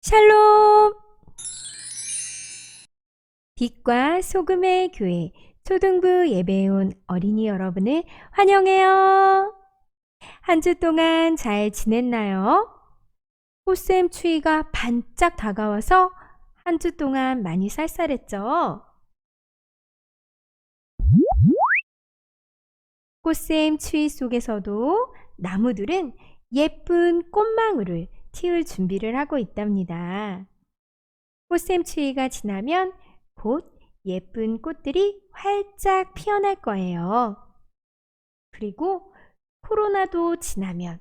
샬롬! 빛과 소금의 교회 초등부 예배에 온 어린이 여러분을 환영해요. 한 주 동안 잘 지냈나요? 꽃샘 추위가 반짝 다가와서 한 주 동안 많이 쌀쌀했죠? 꽃샘 추위 속에서도 나무들은 예쁜 꽃망울을 틔울 준비를 하고 있답니다. 꽃샘 추위가 지나면 곧 예쁜 꽃들이 활짝 피어날 거예요. 그리고 코로나도 지나면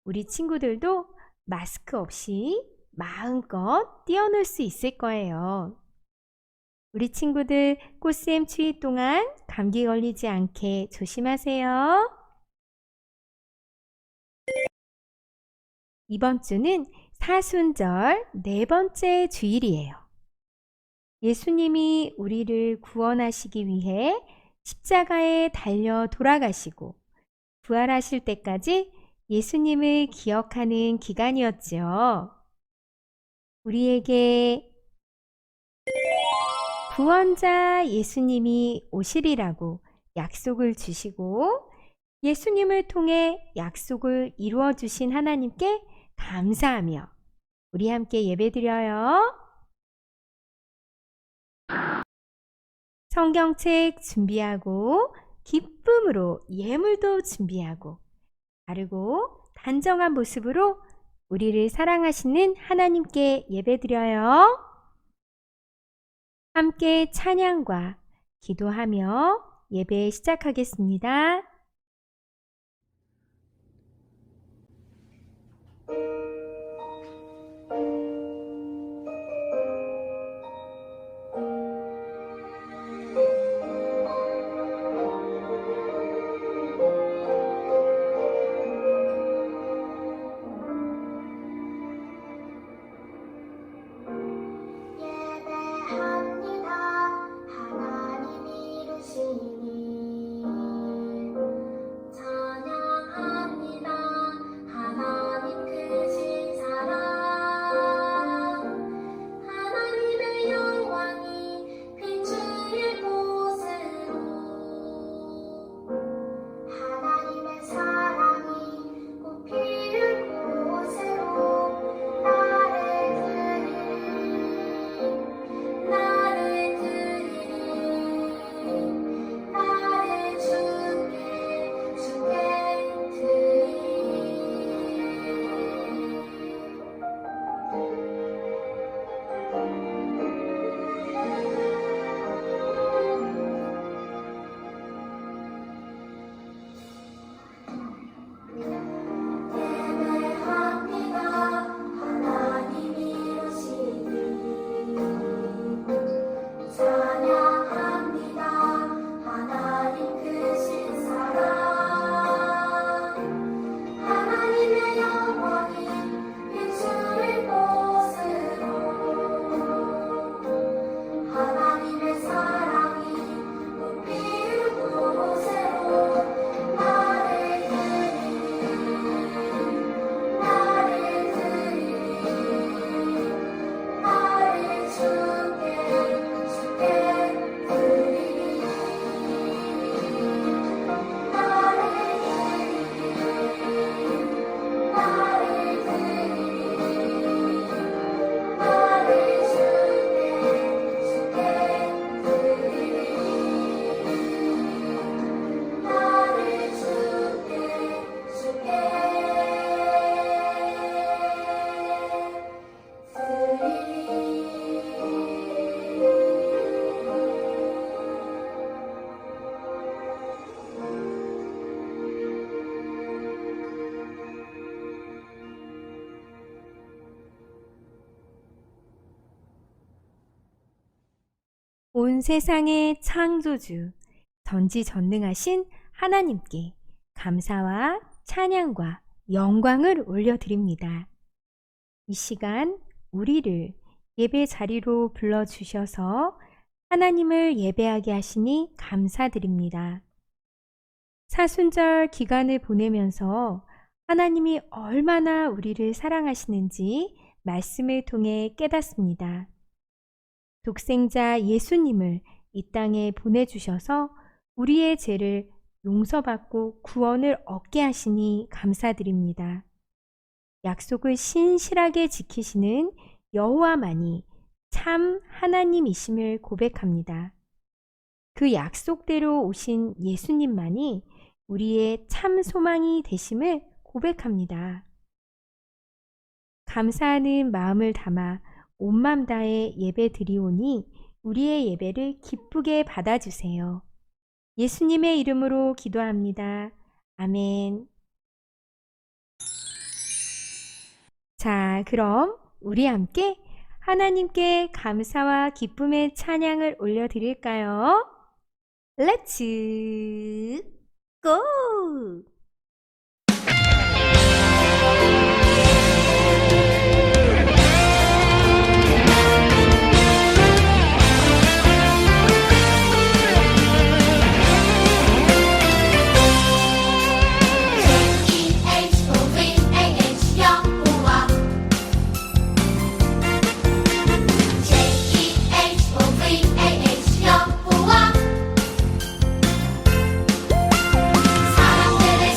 우리 친구들도 마스크 없이 마음껏 뛰어놀 수 있을 거예요. 우리 친구들 꽃샘 추위 동안 감기 걸리지 않게 조심하세요. 이번 주는 사순절 네 번째 주일이에요. 예수님이 우리를 구원하시기 위해 십자가에 달려 돌아가시고 부활하실 때까지 예수님을 기억하는 기간이었지요. 우리에게 구원자 예수님이 오시리라고 약속을 주시고 예수님을 통해 약속을 이루어 주신 하나님께 감사하며 우리 함께 예배드려요. 성경책 준비하고 기쁨으로 예물도 준비하고 바르고 단정한 모습으로 우리를 사랑하시는 하나님께 예배드려요. 함께 찬양과 기도하며 예배 시작하겠습니다. 온 세상의 창조주, 전지전능하신 하나님께 감사와 찬양과 영광을 올려드립니다. 이 시간 우리를 예배 자리로 불러주셔서 하나님을 예배하게 하시니 감사드립니다. 사순절 기간을 보내면서 하나님이 얼마나 우리를 사랑하시는지 말씀을 통해 깨닫습니다. 독생자 예수님을 이 땅에 보내주셔서 우리의 죄를 용서받고 구원을 얻게 하시니 감사드립니다. 약속을 신실하게 지키시는 여호와만이 참 하나님이심을 고백합니다. 그 약속대로 오신 예수님만이 우리의 참 소망이 되심을 고백합니다. 감사하는 마음을 담아 온 맘 다해 예배 드리오니 우리의 예배를 기쁘게 받아주세요. 예수님의 이름으로 기도합니다. 아멘. 자, 그럼 우리 함께 하나님께 감사와 기쁨의 찬양을 올려드릴까요? 렛츠 고! 사람들을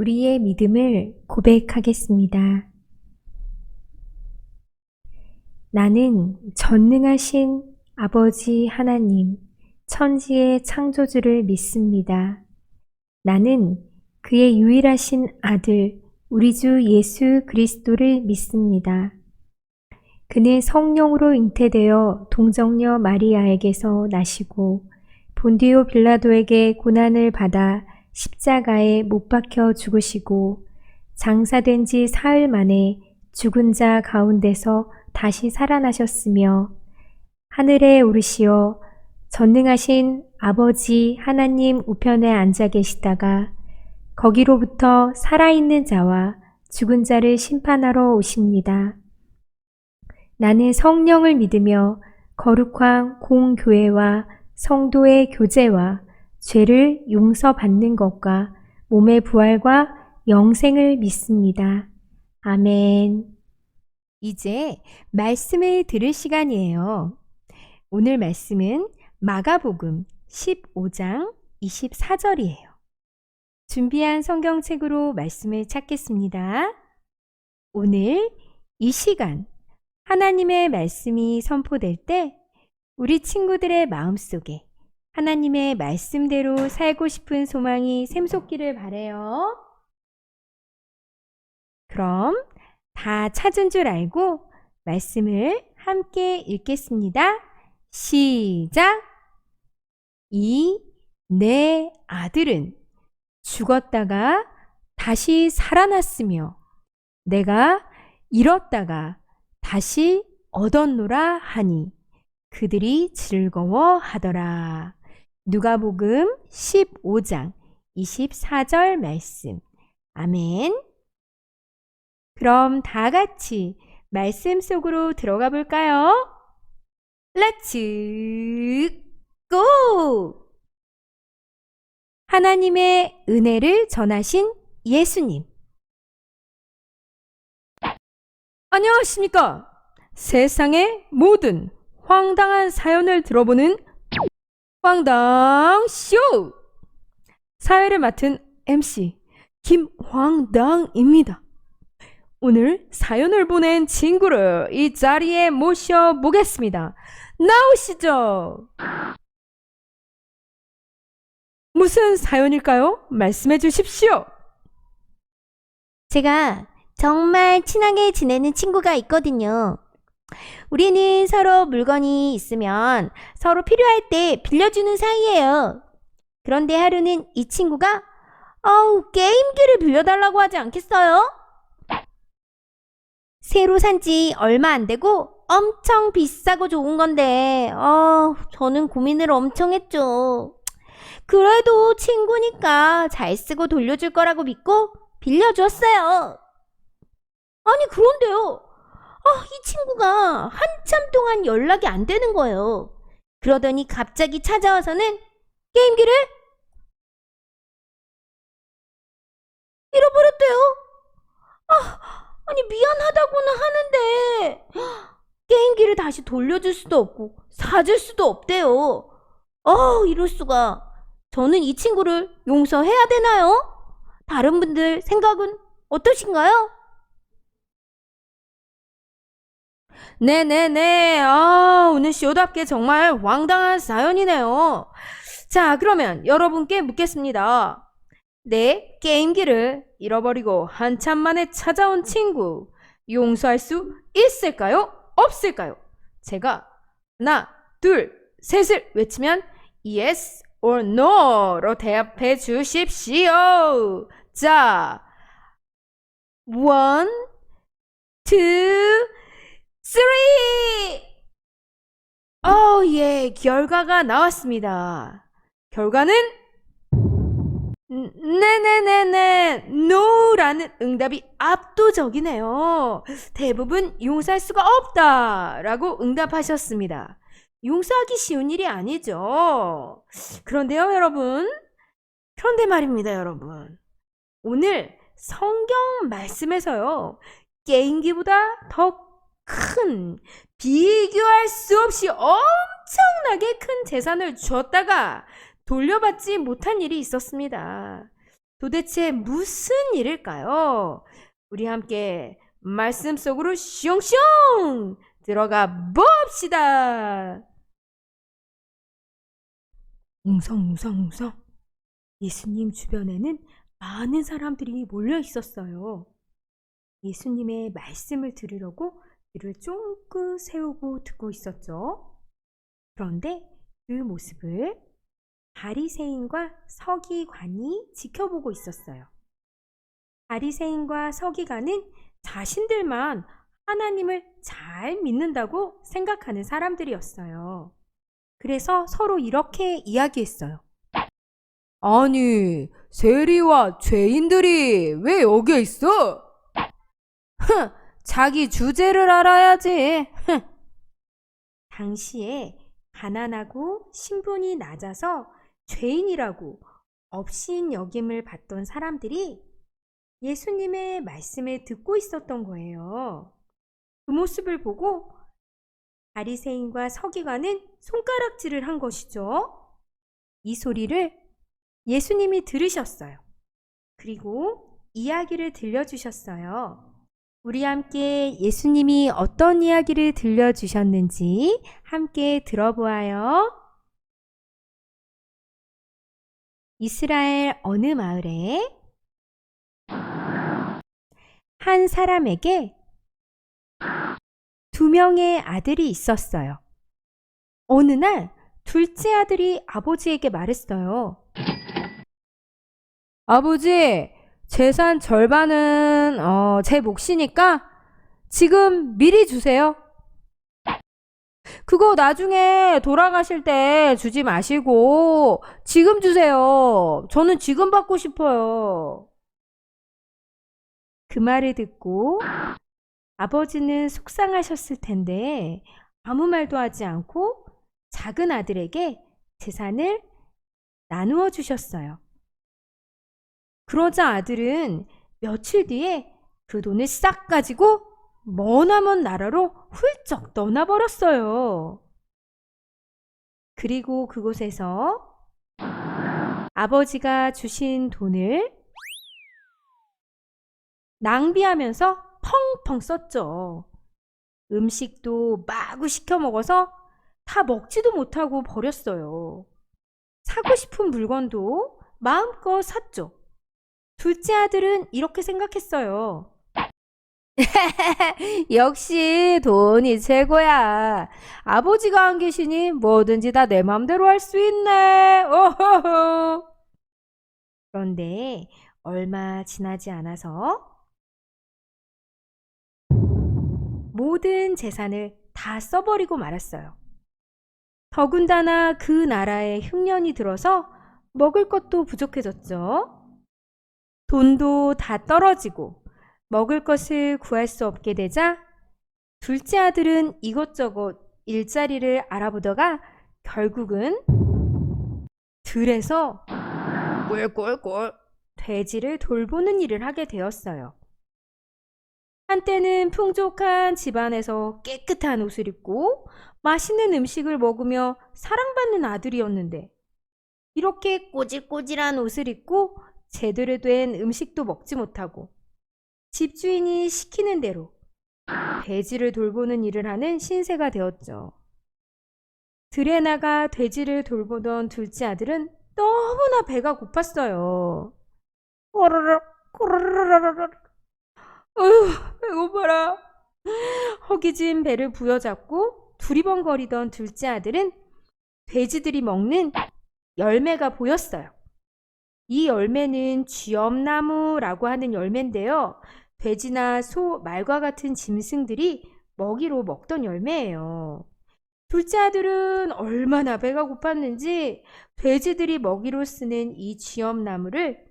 우리의 믿음을 고백하겠습니다. 나는 전능하신 아버지 하나님, 천지의 창조주를 믿습니다. 나는 그의 유일하신 아들, 우리 주 예수 그리스도를 믿습니다. 그는 성령으로 잉태되어 동정녀 마리아에게서 나시고 본디오 빌라도에게 고난을 받아 십자가에 못 박혀 죽으시고 장사된 지 사흘 만에 죽은 자 가운데서 다시 살아나셨으며 하늘에 오르시어 전능하신 아버지 하나님 우편에 앉아 계시다가 거기로부터 살아있는 자와 죽은 자를 심판하러 오십니다. 나는 성령을 믿으며 거룩한 공교회와 성도의 교제와 죄를 용서받는 것과 몸의 부활과 영생을 믿습니다. 아멘. 이제 말씀을 들을 시간이에요. 오늘 말씀은 마가복음 15장 24절이에요. 준비한 성경책으로 말씀을 찾겠습니다. 오늘 이 시간 하나님의 말씀이 선포될 때 우리 친구들의 마음속에 하나님의 말씀대로 살고 싶은 소망이 샘솟기를 바라요. 그럼 다 찾은 줄 알고 말씀을 함께 읽겠습니다. 시작! 내 아들은 죽었다가 다시 살아났으며 내가 잃었다가 다시 얻었노라 하니 그들이 즐거워하더라. 누가복음 15장 24절 말씀. 아멘. 그럼 다 같이 말씀 속으로 들어가 볼까요? 렛츠 고! 하나님의 은혜를 전하신 예수님. 안녕하십니까? 세상의 모든 황당한 사연을 들어보는 황당쇼! 사회를 맡은 MC 김황당입니다. 오늘 사연을 보낸 친구를 이 자리에 모셔보겠습니다. 나오시죠. 무슨 사연일까요? 말씀해 주십시오. 제가 정말 친하게 지내는 친구가 있거든요. 우리는 서로 물건이 있으면 서로 필요할 때 빌려주는 사이예요. 그런데 하루는 이 친구가 게임기를 빌려달라고 하지 않겠어요? 새로 산 지 얼마 안 되고 엄청 비싸고 좋은 건데 저는 고민을 엄청 했죠. 그래도 친구니까 잘 쓰고 돌려줄 거라고 믿고 빌려줬어요. 아니 그런데요. 이 친구가 한참 동안 연락이 안 되는 거예요. 그러더니 갑자기 찾아와서는 게임기를 잃어버렸대요. 아니 미안하다고는 하는데 게임기를 다시 돌려줄 수도 없고 사줄 수도 없대요. 이럴 수가. 저는 이 친구를 용서해야 되나요? 다른 분들 생각은 어떠신가요? 네네네. 오늘 쇼답게 정말 황당한 사연이네요. 자, 그러면 여러분께 묻겠습니다. 내 게임기를 잃어버리고 한참 만에 찾아온 친구, 용서할 수 있을까요? 없을까요? 제가 하나, 둘, 셋을 외치면 yes or no로 대답해 주십시오. 자, one, two, three! 예, 결과가 나왔습니다. 결과는 네네네네 no라는 응답이 압도적이네요. 대부분 용서할 수가 없다라고 응답하셨습니다. 용서하기 쉬운 일이 아니죠. 그런데요, 여러분. 그런데 말입니다, 여러분. 오늘 성경 말씀에서요. 게임기보다 더 큰, 비교할 수 없이 엄청나게 큰 재산을 줬다가 돌려받지 못한 일이 있었습니다. 도대체 무슨 일일까요? 우리 함께 말씀 속으로 슝슝 들어가 봅시다. 웅성웅성웅성. 예수님 주변에는 많은 사람들이 몰려 있었어요. 예수님의 말씀을 들으려고 귀를 쫑긋 세우고 듣고 있었죠. 그런데 그 모습을 바리새인과 서기관이 지켜보고 있었어요. 바리새인과 서기관은 자신들만 하나님을 잘 믿는다고 생각하는 사람들이었어요. 그래서 서로 이렇게 이야기했어요. 아니, 세리와 죄인들이 왜 여기에 있어? 자기 주제를 알아야지. 당시에 가난하고 신분이 낮아서 죄인이라고 업신 여김을 받던 사람들이 예수님의 말씀을 듣고 있었던 거예요. 그 모습을 보고 바리새인과 서기관은 손가락질을 한 것이죠. 이 소리를 예수님이 들으셨어요. 그리고 이야기를 들려주셨어요. 우리 함께 예수님이 어떤 이야기를 들려주셨는지 함께 들어보아요. 이스라엘 어느 마을에 한 사람에게 2명의 아들이 있었어요. 어느 날 둘째 아들이 아버지에게 말했어요. 아버지, 재산 절반은 제 몫이니까 지금 미리 주세요. 그거 나중에 돌아가실 때 주지 마시고 지금 주세요. 저는 지금 받고 싶어요. 그 말을 듣고 아버지는 속상하셨을 텐데 아무 말도 하지 않고 작은 아들에게 재산을 나누어 주셨어요. 그러자 아들은 며칠 뒤에 그 돈을 싹 가지고 머나먼 나라로 훌쩍 떠나버렸어요. 그리고 그곳에서 아버지가 주신 돈을 낭비하면서 펑펑 썼죠. 음식도 마구 시켜 먹어서 다 먹지도 못하고 버렸어요. 사고 싶은 물건도 마음껏 샀죠. 둘째 아들은 이렇게 생각했어요. 역시 돈이 최고야. 아버지가 안 계시니 뭐든지 다 내 맘대로 할 수 있네. 오호호. 그런데 얼마 지나지 않아서 모든 재산을 다 써버리고 말았어요. 더군다나 그 나라에 흉년이 들어서 먹을 것도 부족해졌죠. 돈도 다 떨어지고 먹을 것을 구할 수 없게 되자 둘째 아들은 이것저것 일자리를 알아보다가 결국은 들에서 꼴꼴꼴 돼지를 돌보는 일을 하게 되었어요. 한때는 풍족한 집안에서 깨끗한 옷을 입고 맛있는 음식을 먹으며 사랑받는 아들이었는데 이렇게 꼬질꼬질한 옷을 입고 제대로 된 음식도 먹지 못하고 집주인이 시키는 대로 돼지를 돌보는 일을 하는 신세가 되었죠. 들에 나가 돼지를 돌보던 둘째 아들은 너무나 배가 고팠어요. 꼬르르 꼬르르르르르. 어휴, 배고파라. 허기진 배를 부여잡고 두리번거리던 둘째 아들은 돼지들이 먹는 열매가 보였어요. 이 열매는 쥐엄나무라고 하는 열매인데요. 돼지나 소, 말과 같은 짐승들이 먹이로 먹던 열매예요. 둘째 아들은 얼마나 배가 고팠는지 돼지들이 먹이로 쓰는 이 쥐엄나무를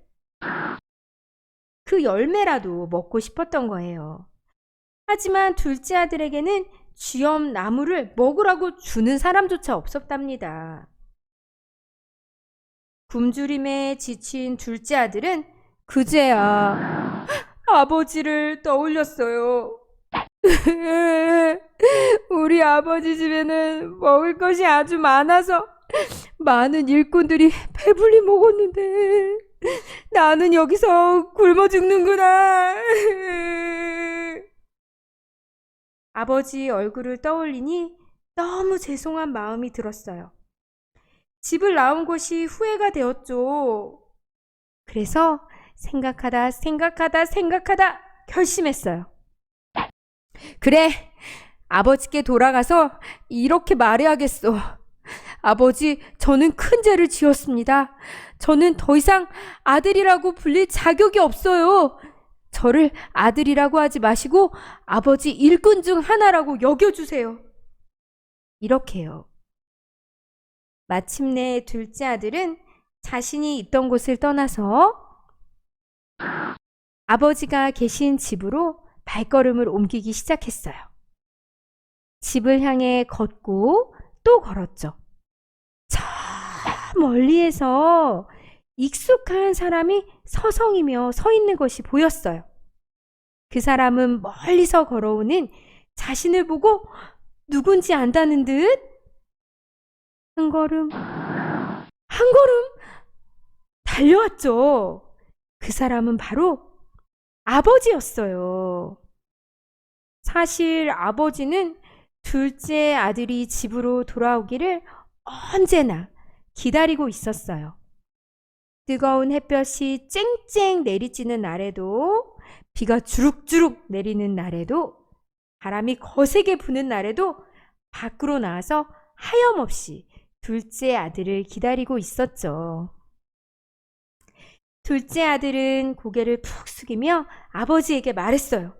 그 열매라도 먹고 싶었던 거예요. 하지만 둘째 아들에게는 쥐엄나무를 먹으라고 주는 사람조차 없었답니다. 굶주림에 지친 둘째 아들은 그제야 아버지를 떠올렸어요. 우리 아버지 집에는 먹을 것이 아주 많아서 많은 일꾼들이 배불리 먹었는데 나는 여기서 굶어 죽는구나. 아버지 얼굴을 떠올리니 너무 죄송한 마음이 들었어요. 집을 나온 것이 후회가 되었죠. 그래서 생각하다 결심했어요. 그래, 아버지께 돌아가서 이렇게 말해야겠어. 아버지, 저는 큰 죄를 지었습니다. 저는 더 이상 아들이라고 불릴 자격이 없어요. 저를 아들이라고 하지 마시고 아버지 일꾼 중 하나라고 여겨주세요. 이렇게요. 마침내 둘째 아들은 자신이 있던 곳을 떠나서 아버지가 계신 집으로 발걸음을 옮기기 시작했어요. 집을 향해 걷고 또 걸었죠. 저 멀리에서 익숙한 사람이 서성이며 서 있는 것이 보였어요. 그 사람은 멀리서 걸어오는 자신을 보고 누군지 안다는 듯 한 걸음 달려왔죠. 그 사람은 바로 아버지였어요. 사실 아버지는 둘째 아들이 집으로 돌아오기를 언제나 기다리고 있었어요. 뜨거운 햇볕이 쨍쨍 내리쬐는 날에도, 비가 주룩주룩 내리는 날에도, 바람이 거세게 부는 날에도 밖으로 나와서 하염없이 둘째 아들을 기다리고 있었죠. 둘째 아들은 고개를 푹 숙이며 아버지에게 말했어요.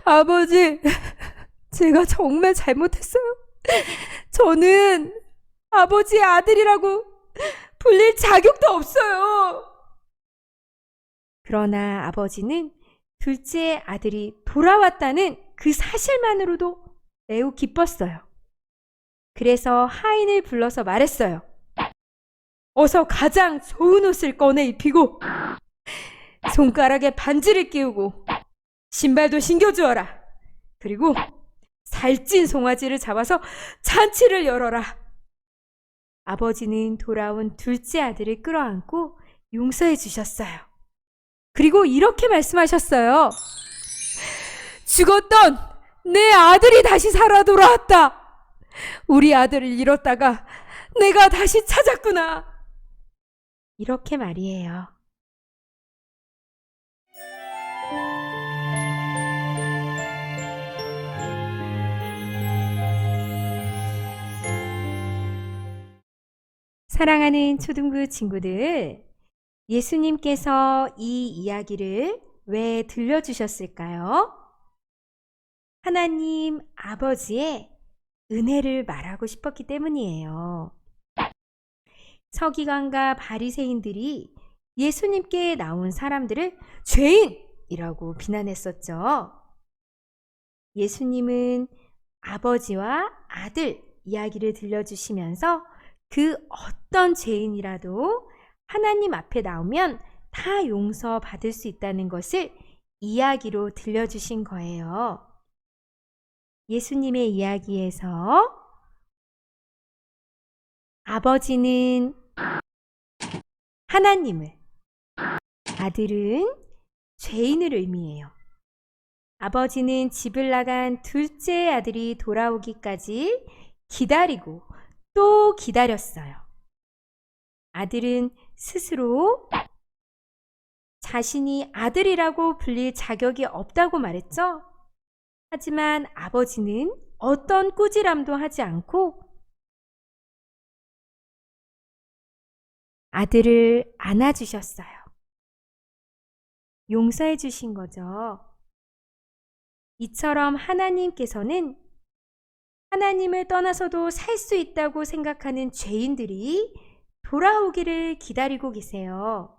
아버지, 제가 정말 잘못했어요. 저는 아버지의 아들이라고 불릴 자격도 없어요. 그러나 아버지는 둘째 아들이 돌아왔다는 그 사실만으로도 매우 기뻤어요. 그래서 하인을 불러서 말했어요. 어서 가장 좋은 옷을 꺼내 입히고 손가락에 반지를 끼우고 신발도 신겨주어라. 그리고 살찐 송아지를 잡아서 잔치를 열어라. 아버지는 돌아온 둘째 아들을 끌어안고 용서해 주셨어요. 그리고 이렇게 말씀하셨어요. 죽었던 내 아들이 다시 살아 돌아왔다. 우리 아들을 잃었다가 내가 다시 찾았구나. 이렇게 말이에요. 사랑하는 초등부 친구들, 예수님께서 이 이야기를 왜 들려주셨을까요? 하나님 아버지의 은혜를 말하고 싶었기 때문이에요. 서기관과 바리새인들이 예수님께 나온 사람들을 죄인이라고 비난했었죠. 예수님은 아버지와 아들 이야기를 들려주시면서 그 어떤 죄인이라도 하나님 앞에 나오면 다 용서받을 수 있다는 것을 이야기로 들려주신 거예요. 예수님의 이야기에서 아버지는 하나님을, 아들은 죄인을 의미해요. 아버지는 집을 나간 둘째 아들이 돌아오기까지 기다리고 또 기다렸어요. 아들은 스스로 자신이 아들이라고 불릴 자격이 없다고 말했죠. 하지만 아버지는 어떤 꾸지람도 하지 않고 아들을 안아주셨어요. 용서해 주신 거죠. 이처럼 하나님께서는 하나님을 떠나서도 살 수 있다고 생각하는 죄인들이 돌아오기를 기다리고 계세요.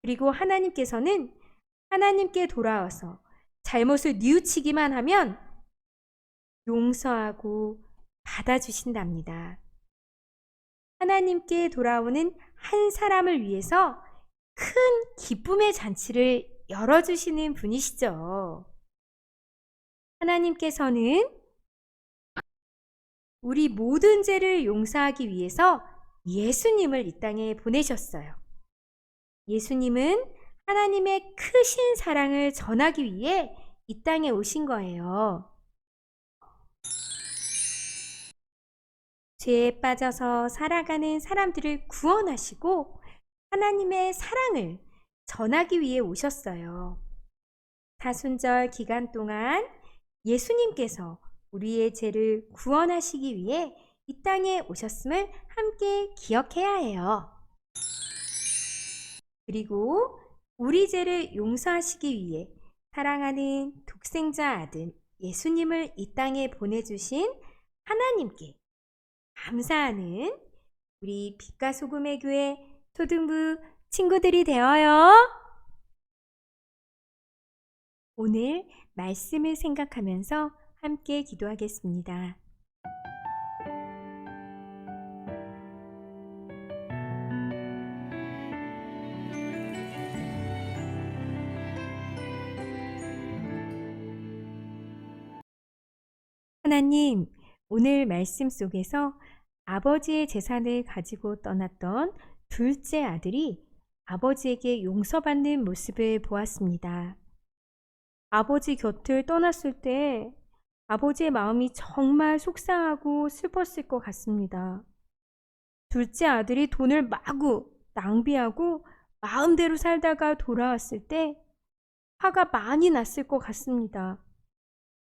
그리고 하나님께서는 하나님께 돌아와서 잘못을 뉘우치기만 하면 용서하고 받아주신답니다. 하나님께 돌아오는 한 사람을 위해서 큰 기쁨의 잔치를 열어주시는 분이시죠. 하나님께서는 우리 모든 죄를 용서하기 위해서 예수님을 이 땅에 보내셨어요. 예수님은 하나님의 크신 사랑을 전하기 위해 이 땅에 오신 거예요. 죄에 빠져서 살아가는 사람들을 구원하시고 하나님의 사랑을 전하기 위해 오셨어요. 사순절 기간 동안 예수님께서 우리의 죄를 구원하시기 위해 이 땅에 오셨음을 함께 기억해야 해요. 그리고 우리 죄를 용서하시기 위해 사랑하는 독생자 아들 예수님을 이 땅에 보내주신 하나님께 감사하는 우리 빛과 소금의 교회 초등부 친구들이 되어요. 오늘 말씀을 생각하면서 함께 기도하겠습니다. 하나님, 오늘 말씀 속에서 아버지의 재산을 가지고 떠났던 둘째 아들이 아버지에게 용서받는 모습을 보았습니다. 아버지 곁을 떠났을 때 아버지의 마음이 정말 속상하고 슬펐을 것 같습니다. 둘째 아들이 돈을 마구 낭비하고 마음대로 살다가 돌아왔을 때 화가 많이 났을 것 같습니다.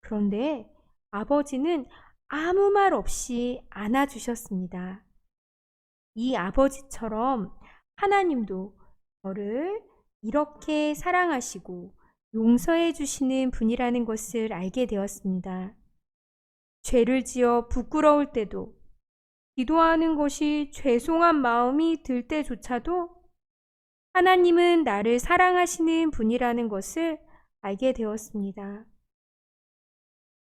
그런데 아버지는 아무 말 없이 안아주셨습니다. 이 아버지처럼 하나님도 저를 이렇게 사랑하시고 용서해 주시는 분이라는 것을 알게 되었습니다. 죄를 지어 부끄러울 때도, 기도하는 것이 죄송한 마음이 들 때조차도 하나님은 나를 사랑하시는 분이라는 것을 알게 되었습니다.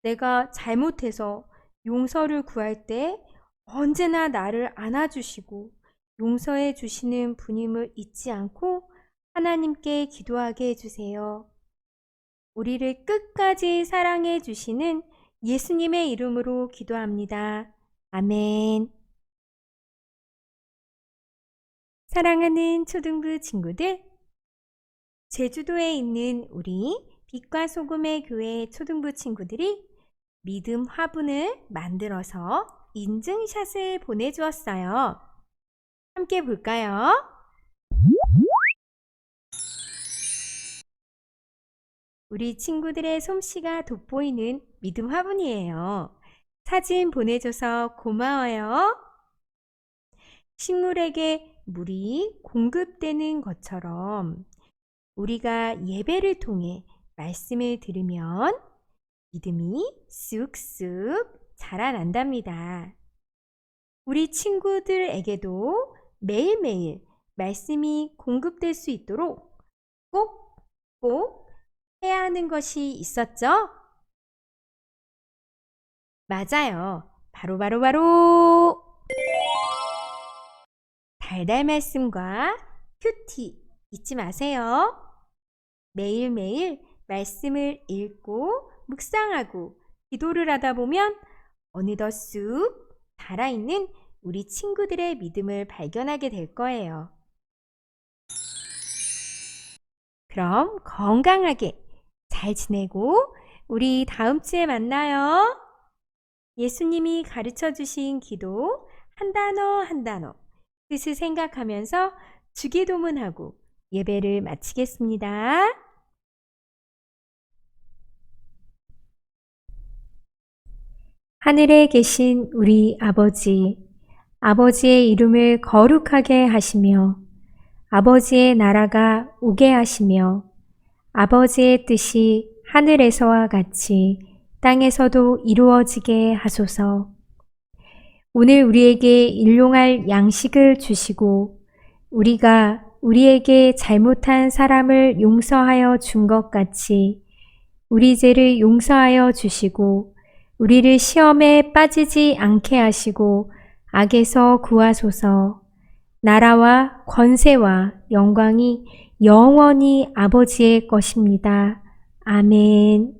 내가 잘못해서 용서를 구할 때 언제나 나를 안아주시고 용서해 주시는 분임을 잊지 않고 하나님께 기도하게 해주세요. 우리를 끝까지 사랑해 주시는 예수님의 이름으로 기도합니다. 아멘. 사랑하는 초등부 친구들, 제주도에 있는 우리 빛과 소금의 교회 초등부 친구들이 믿음 화분을 만들어서 인증샷을 보내주었어요. 함께 볼까요? 우리 친구들의 솜씨가 돋보이는 믿음 화분이에요. 사진 보내줘서 고마워요. 식물에게 물이 공급되는 것처럼 우리가 예배를 통해 말씀을 들으면 믿음이 쑥쑥 자라난답니다. 우리 친구들에게도 매일매일 말씀이 공급될 수 있도록 꼭 해야 하는 것이 있었죠? 맞아요. 바로 달달 말씀과 큐티 잊지 마세요. 매일매일 말씀을 읽고 묵상하고 기도를 하다 보면 어느덧 쑥 살아있는 우리 친구들의 믿음을 발견하게 될 거예요. 그럼 건강하게 잘 지내고 우리 다음 주에 만나요. 예수님이 가르쳐 주신 기도 한 단어 한 단어 뜻을 생각하면서 주기도문하고 예배를 마치겠습니다. 하늘에 계신 우리 아버지, 아버지의 이름을 거룩하게 하시며 아버지의 나라가 오게 하시며 아버지의 뜻이 하늘에서와 같이 땅에서도 이루어지게 하소서. 오늘 우리에게 일용할 양식을 주시고 우리가 우리에게 잘못한 사람을 용서하여 준 것 같이 우리 죄를 용서하여 주시고 우리를 시험에 빠지지 않게 하시고 악에서 구하소서. 나라와 권세와 영광이 영원히 아버지의 것입니다. 아멘.